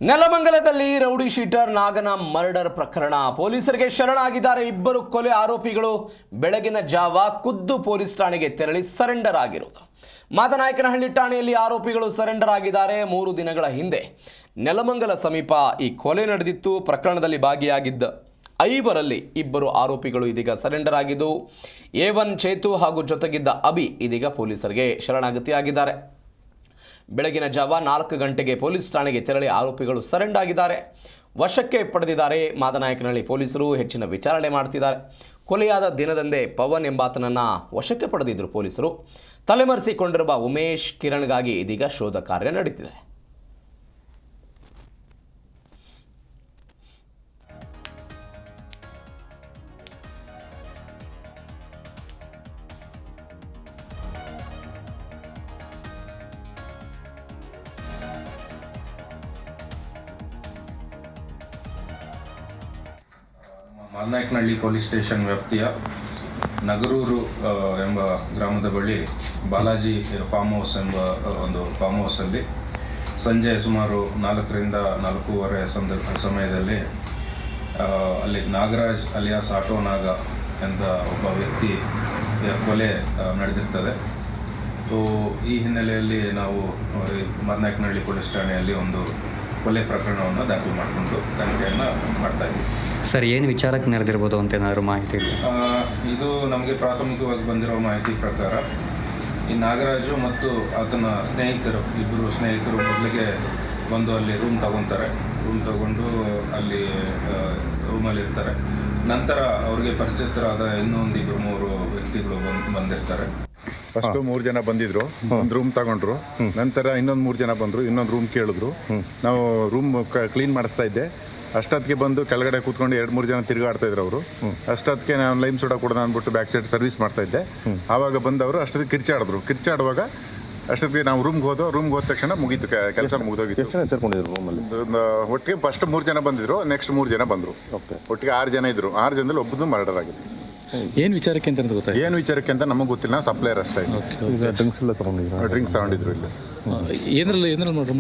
ನೆಲಮಂಗಲದಲ್ಲಿ rowdy sheeter ನಾಗನ murder ಪ್ರಕರಣ ಪೊಲೀಸರಿಗೆ ಶರಣಾಗಿದ್ದಾರೆ. ಇಬ್ಬರು ಕೊಲೆ ಆರೋಪಿಗಳು ಬೆಳಗಿನ ಜಾವ ಖುದ್ದು ಪೊಲೀಸ್ ಠಾಣೆಗೆ ತೆರಳಿ ಸರೆಂಡರ್ ಆಗಿರುವುದು. ಮಾದನಾಯಕನಹಳ್ಳಿ ಠಾಣೆಯಲ್ಲಿ ಆರೋಪಿಗಳು ಸರೆಂಡರ್ ಆಗಿದ್ದಾರೆ. 3 ದಿನಗಳ ಹಿಂದೆ ನೆಲಮಂಗಲ ಸಮೀಪ ಈ ಕೊಲೆ ನಡೆದಿತ್ತು. ಪ್ರಕರಣದಲ್ಲಿ ಭಾಗಿಯಾಗಿದ್ದ 5ರಲ್ಲಿ ಇಬ್ಬರು ಆರೋಪಿಗಳು ಇದೀಗ ಸರೆಂಡರ್ ಆಗಿದ್ದು, A1 ಚೇತು ಹಾಗೂ ಜೊತೆಗಿದ್ದ ಅಭಿ ಇದೀಗ ಪೊಲೀಸರಿಗೆ ಶರಣಾಗತಿಯಾಗಿದ್ದಾರೆ. ಬೆಳಗಿನ ಜಾವ 4 ಗಂಟೆಗೆ ಪೊಲೀಸ್ ಠಾಣೆಗೆ ತೆರಳಿ ಆರೋಪಿಗಳು ಸರೆಂಡರ್ ಆಗಿದ್ದಾರೆ. ವಶಕ್ಕೆ ಪಡೆದಿದ್ದಾರೆ. ಮಾದನಾಯಕನಹಳ್ಳಿ ಪೊಲೀಸರು ಹೆಚ್ಚಿನ ವಿಚಾರಣೆ ಮಾಡ್ತಿದ್ದಾರೆ. ಕೊಲೆಯಾದ ದಿನದಂದೇ ಪವನ್ ಎಂಬಾತನನ್ನು ವಶಕ್ಕೆ ಪಡೆದಿದ್ದರು ಪೊಲೀಸರು. ತಲೆಮರೆಸಿಕೊಂಡಿರುವ ಉಮೇಶ್, ಕಿರಣ್ಗಾಗಿ ಇದೀಗ ಶೋಧ ಕಾರ್ಯ ನಡೆದಿದೆ. ಮಾದನಾಯಕನಹಳ್ಳಿ ಪೊಲೀಸ್ ಸ್ಟೇಷನ್ ವ್ಯಾಪ್ತಿಯ ನಗರೂರು ಎಂಬ ಗ್ರಾಮದ ಬಳಿ ಬಾಲಾಜಿ ಫಾರ್ಮ್ ಹೌಸ್ ಎಂಬ ಒಂದು ಫಾರ್ಮ್ ಹೌಸಲ್ಲಿ ಸಂಜೆ ಸುಮಾರು 4ರಿಂದ 4:15 ಸಮಯದಲ್ಲಿ ಅಲ್ಲಿ ನಾಗರಾಜ್ ಅಲಿಯಾಸ್ ಆಟೋ ನಾಗ ಎಂಬ ಒಬ್ಬ ವ್ಯಕ್ತಿ ಕೊಲೆ ನಡೆದಿರ್ತದೆ. ಸೊ ಈ ಹಿನ್ನೆಲೆಯಲ್ಲಿ ನಾವು ಮಾದನಾಯಕನಹಳ್ಳಿ ಪೊಲೀಸ್ ಠಾಣೆಯಲ್ಲಿ ಒಂದು ಕೊಲೆ ಪ್ರಕರಣವನ್ನು ದಾಖಲು ಮಾಡಿಕೊಂಡು ತನಿಖೆಯನ್ನು ಮಾಡ್ತಾಯಿದ್ವಿ. ಸರ್, ಏನು ವಿಚಾರಕ್ಕೆ ನಡೆದಿರ್ಬೋದು ಅಂತ ಏನಾದರೂ ಮಾಹಿತಿ ಇಲ್ಲ? ಇದು ನಮಗೆ ಪ್ರಾಥಮಿಕವಾಗಿ ಬಂದಿರೋ ಮಾಹಿತಿ ಪ್ರಕಾರ ಈ ನಾಗರಾಜು ಮತ್ತು ಆತನ ಇಬ್ಬರು ಸ್ನೇಹಿತರು ಮೊದಲಿಗೆ ಬಂದು ಅಲ್ಲಿ ರೂಮ್ ತಗೊಂಡು ಅಲ್ಲಿ ರೂಮಲ್ಲಿ ಇರ್ತಾರೆ. ನಂತರ ಅವ್ರಿಗೆ ಪರಿಚಿತರಾದ ಇನ್ನೊಂದು 2-3 ವ್ಯಕ್ತಿಗಳು ಬಂದಿರ್ತಾರೆ. ಫಸ್ಟು 3 ಜನ ಬಂದಿದ್ರು, ಒಂದು ರೂಮ್ ತಗೊಂಡ್ರು. ನಂತರ ಇನ್ನೊಂದು 3 ಜನ ಬಂದರು, ಇನ್ನೊಂದು ರೂಮ್ ಕೇಳಿದ್ರು. ನಾವು ರೂಮ್ ಕ್ಲೀನ್ ಮಾಡಿಸ್ತಾ ಇದ್ದೆ. ಅಷ್ಟೊತ್ತಿಗೆ ಬಂದು ಕೆಳಗಡೆ ಕೂತ್ಕೊಂಡು 2-3 ಜನ ತಿರುಗಾಡ್ತಾ ಇದ್ರು ಅವರು. ಅಷ್ಟೊತ್ತಿಗೆ ನಾನು ಲೈಮ್ ಸೋಡಾ ಕೊಡೋಣ ಅಂದ್ಬಿಟ್ಟು ಬ್ಯಾಕ್ ಸೈಡ್ ಸರ್ವಿಸ್ ಮಾಡ್ತಾ ಇದ್ದೆ. ಆವಾಗ ಬಂದವರು ಅಷ್ಟೊತ್ತಿಗೆ ಕಿರ್ಚಾಡುವಾಗ ಅಷ್ಟೊತ್ತಿಗೆ ನಾವು ರೂಮ್ಗೆ ಹೋದ ತಕ್ಷಣ ಮುಗೀತು, ಕೆಲಸ ಮುಗಿದೋಗಿತ್ತು. ಒಟ್ಟಿಗೆ ಫಸ್ಟ್ 3 ಜನ ಬಂದಿದ್ರು, ನೆಕ್ಸ್ಟ್ 3 ಜನ ಬಂದರು. ಒಟ್ಟಿಗೆ 6 ಜನ ಇದ್ರು. 6 ಜನದಲ್ಲಿ ಒಬ್ಬದು ಮರ್ಡರ್ ಆಗಿದೆ. ಏನು ವಿಚಾರಕ್ಕೆ ಅಂತ ಗೊತ್ತಾಯ್ತು? ಏನು ವಿಚಾರಕ್ಕೆ ಅಂತ ನಮಗೆ ಗೊತ್ತಿಲ್ಲ. ಸಪ್ಲೈಯರ್ ಅಷ್ಟೇ. ಡ್ರಿಂಕ್ಸ್ ತಗೊಂಡಿದ್ರು ಇಲ್ಲಿ. ಏನ್ರಲ್ಲಿ ಮರ್ಡರ್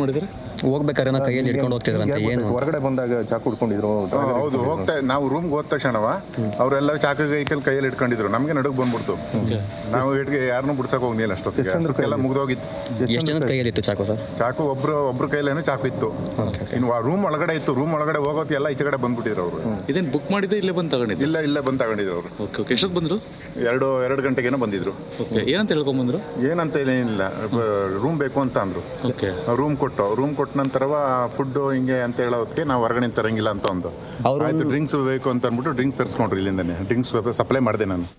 ಮಾಡಿದ್ರೆ ಹೋಗ್ಬೇಕಾದ್ರೆ ನಾ ಕೈಯಲ್ಲಿ ಹಿಡ್ಕೊಂಡು ಹೋಗ್ತಿದ್ರು ಅಂತ. ಏನು ಹೊರಗಡೆ ಬಂದಾಗ ಚಾಕು ಹಿಡ್ಕೊಂಡಿದ್ರು? ಹೌದು, ನಾವು ರೂಮ್ಗೆ ಹೋದ ತಕ್ಷಣವ ಅವರೆಲ್ಲ ಚಾಕು ಕೈಯಲ್ಲಿ ಇಟ್ಕೊಂಡಿದ್ರು. ನಮಗೆ ನಡುಗೆ ಬಂದ್ಬಿಡ್ತು. ನಾವು ಯಾರನ್ನೂ ಬಿಡ್ಸಕ್ಕೆ ಹೋಗ್ಲಿಲ್ಲ. ಅಷ್ಟೊತ್ತಿಗೆ ಎಲ್ಲ ಮುಗಿದೋಗಿತ್ತು. ಎಷ್ಟು ಜನ ಕೈಯಲ್ಲಿ ಇತ್ತು ಚಾಕು ಸರ್? ಚಾಕು ಒಬ್ರು ಕೈಲೇನೋ ಚಾಕು ಇತ್ತು. ಇನ್ನು ರೂಮ್ ಒಳಗಡೆ ಇತ್ತು. ರೂಮ್ ಒಳಗಡೆ ಹೋಗೋದು ಎಲ್ಲ ಈಚೆ ಕಡೆ ಬಂದ್ಬಿಟ್ಟಿದ್ರು ಅವರು. ಇದೇನು ಬುಕ್ ಮಾಡಿದ್ದೆ ಇಲ್ಲೇ ಬಂದು ತಗೊಂಡಿದ್ದು? ಇಲ್ಲೇ ಬಂದು ತಗೊಂಡಿದ್ರು ಅವರು. ಓಕೆ, ಎಷ್ಟೊತ್ತು ಬಂದರು? 2 ಗಂಟೆಗೇನೋ ಬಂದಿದ್ರು. ಓಕೆ, ಏನಂತ ಹೇಳ್ಕೊಂಬಂದ್ರು? ಏನಂತ ಏನಿಲ್ಲ, ರೂಮ್ ಬೇಕು ಅಂತ ಅಂದರು. ಓಕೆ, ರೂಮ್ ಕೊಟ್ಟ ನಂತರವ ಫುಡ್ಡು ಹಿಂಗೆ ಅಂತ ಹೇಳೋದಕ್ಕೆ ನಾವು ಹೊರಗಡೆ ತರಂಗಿಲ್ಲ ಅಂತ ಒಂದು ಆಯ್ತು. ಡ್ರಿಂಕ್ಸ್ ಬೇಕು ಅಂತ ಅಂದ್ಬಿಟ್ಟು ಡ್ರಿಂಕ್ಸ್ ತರಿಸ್ಕೊಂಡ್ರು ಇಲ್ಲಿಂದನೇ. ಡ್ರಿಂಕ್ಸ್ ಸಪ್ಲೈ ಮಾಡಿದೆ ನಾನು.